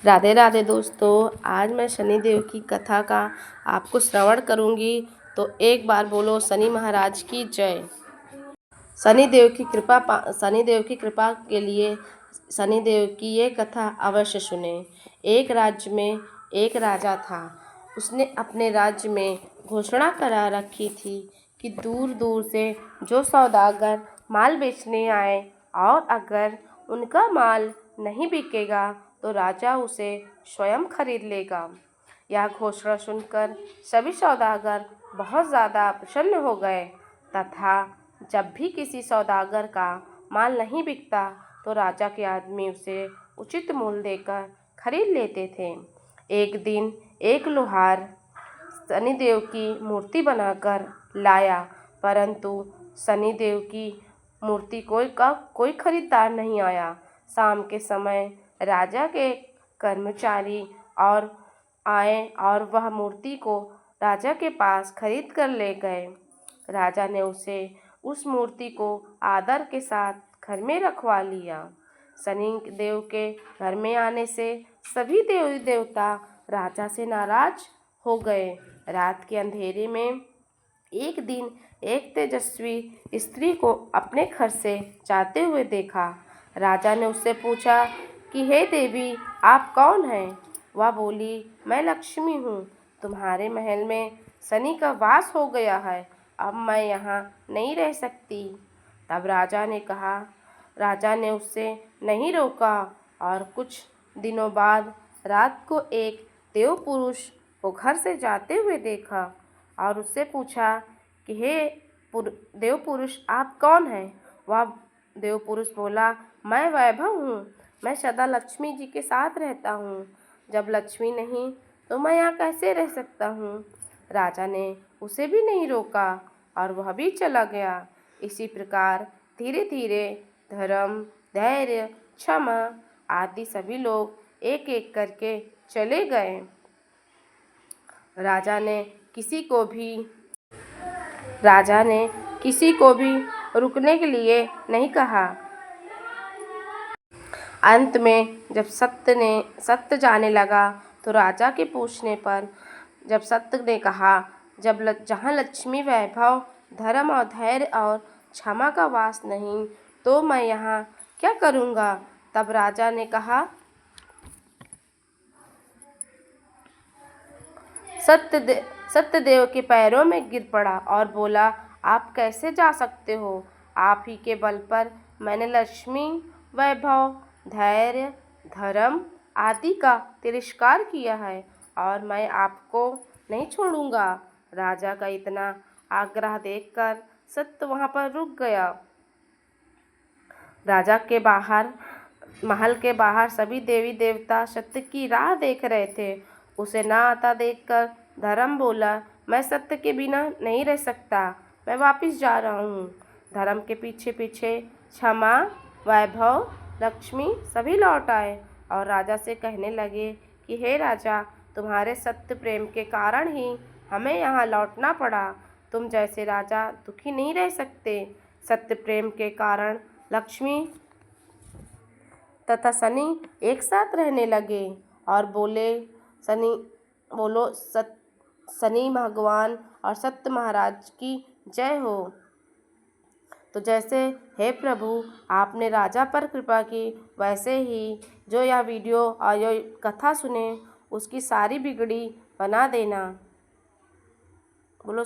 राधे राधे दोस्तों, आज मैं शनिदेव की कथा का आपको श्रवण करूंगी। तो एक बार बोलो शनि महाराज की जय। शनिदेव की कृपा के लिए शनिदेव की ये कथा अवश्य सुने। एक राज्य में एक राजा था। उसने अपने राज्य में घोषणा करा रखी थी कि दूर दूर से जो सौदागर माल बेचने आए और अगर उनका माल नहीं बिकेगा तो राजा उसे स्वयं खरीद लेगा। यह घोषणा सुनकर सभी सौदागर बहुत ज़्यादा प्रसन्न हो गए तथा जब भी किसी सौदागर का माल नहीं बिकता तो राजा के आदमी उसे उचित मूल्य देकर खरीद लेते थे। एक दिन एक लोहार शनिदेव की मूर्ति बनाकर लाया, परंतु शनिदेव की मूर्ति कोई खरीदार नहीं आया। शाम के समय राजा के कर्मचारी और आए और वह मूर्ति को राजा के पास खरीद कर ले गए। राजा ने उस मूर्ति को आदर के साथ घर में रखवा लिया। शनि देव के घर में आने से सभी देवी देवता राजा से नाराज हो गए। रात के अंधेरे में एक दिन एक तेजस्वी स्त्री को अपने घर से जाते हुए देखा। राजा ने उससे पूछा कि हे देवी, आप कौन हैं? वह बोली, मैं लक्ष्मी हूँ। तुम्हारे महल में शनि का वास हो गया है, अब मैं यहाँ नहीं रह सकती। तब राजा ने उससे नहीं रोका और कुछ दिनों बाद रात को एक देव पुरुष को घर से जाते हुए देखा और उससे पूछा कि हे देव पुरुष, आप कौन हैं? वह देव पुरुष बोला, मैं वैभव हूँ। मैं सदा लक्ष्मी जी के साथ रहता हूँ। जब लक्ष्मी नहीं तो मैं यहाँ कैसे रह सकता हूँ? राजा ने उसे भी नहीं रोका और वह भी चला गया। इसी प्रकार धीरे धीरे धर्म, धैर्य, क्षमा आदि सभी लोग एक एक करके चले गए। राजा ने किसी को भी रुकने के लिए नहीं कहा। अंत में जब सत्य जाने लगा तो राजा के पूछने पर जब सत्य ने कहा, जहाँ लक्ष्मी, वैभव, धर्म और धैर्य और क्षमा का वास नहीं तो मैं यहाँ क्या करूँगा? तब राजा ने कहा, सत्यदेव के पैरों में गिर पड़ा और बोला, आप कैसे जा सकते हो? आप ही के बल पर मैंने लक्ष्मी, वैभव, धैर्य, धर्म आदि का तिरस्कार किया है और मैं आपको नहीं छोड़ूंगा। राजा का इतना आग्रह देखकर सत्य वहां पर रुक गया। राजा के महल के बाहर सभी देवी देवता सत्य की राह देख रहे थे। उसे ना आता देखकर धर्म बोला, मैं सत्य के बिना नहीं रह सकता, मैं वापस जा रहा हूँ। धर्म के पीछे पीछे क्षमा, वैभव, लक्ष्मी सभी लौट आए और राजा से कहने लगे कि हे राजा, तुम्हारे सत्य प्रेम के कारण ही हमें यहाँ लौटना पड़ा। तुम जैसे राजा दुखी नहीं रह सकते। सत्य प्रेम के कारण लक्ष्मी तथा शनि एक साथ रहने लगे और बोलो शनि भगवान और सत्य महाराज की जय हो। तो जैसे हे प्रभु आपने राजा पर कृपा की, वैसे ही जो यह वीडियो और जो कथा सुने उसकी सारी बिगड़ी बना देना। बोलो।